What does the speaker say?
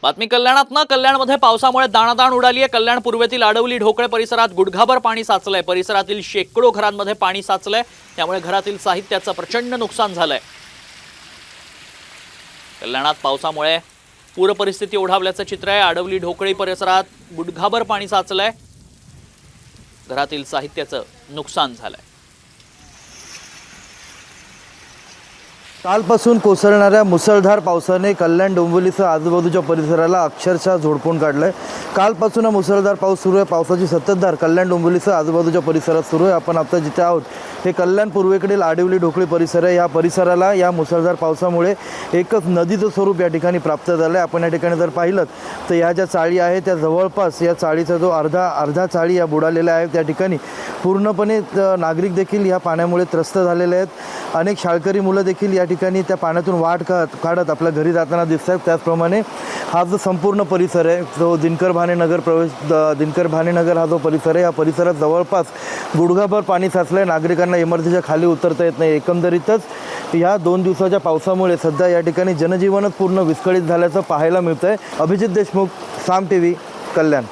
बातमी कल्याणातनं कल्याणमध्ये पावसामुळे दाणादाण उडाली आहे। कल्याण पूर्वेतील आडवली ढोकळे परिसरात गुडघाभर पाणी साचलंय। परिसरातील शेकडो घरांमध्ये पाणी साचलंय, त्यामुळे घरातील साहित्याचं प्रचंड नुकसान झालंय। कल्याणात पावसामुळे पूर परिस्थिती ओढावल्याचं चित्र आहे। आडवली ढोकळे परिसरात गुडघाभर पाणी साचलंय, घरातील साहित्याचं नुकसान झालंय। कालपासून कोसळणाऱ्या मुसळधार पावसाने कल्याण डोंबिवलीसह आजूबाजूच्या परिसराला अक्षरशः झोडपून काढलंय। कालपासून मुसळधार पाऊस सुरू आहे। पावसाची संततधार कल्याण डोंबिवलीसह आजूबाजूच्या परिसरात सुरू आहे। आपण आता जिथे आहोत हे कल्याण पूर्वेकडील आडवली ढोकळे परिसर आहे। या परिसराला या मुसळधार पावसामुळे एकच नदीचं स्वरूप या ठिकाणी प्राप्त झालं आहे। आपण या ठिकाणी जर पाहिलं तर या ज्या चाळी आहे त्या जवळपास या चाळीचा जो अर्धा चाळी या बुडालेल्या आहे। त्या ठिकाणी पूर्णपणे नागरिक देखील या पाण्यामुळे त्रस्त झालेले आहेत। अनेक शाळकरी मुलं देखील या ठिकाणी त्या पाण्यातून वाट काढत आपल्या घरी जाताना दिसत आहेत। त्याचप्रमाणे हा जो संपूर्ण परिसर आहे जो दिनकर भानेनगर हा जो परिसर आहे, या परिसरात जवळपास गुडघाभर पाणी साचलं आहे। नागरिकांना इमारतीच्या खाली उतरता येत नाही। एकंदरीतच या 2 दिवसाच्या पावसामुळे सध्या या ठिकाणी जनजीवनच पूर्ण विस्कळीत झाल्याचं पाहायला मिळतंय। अभिजित देशमुख, साम टीव्ही, कल्याण।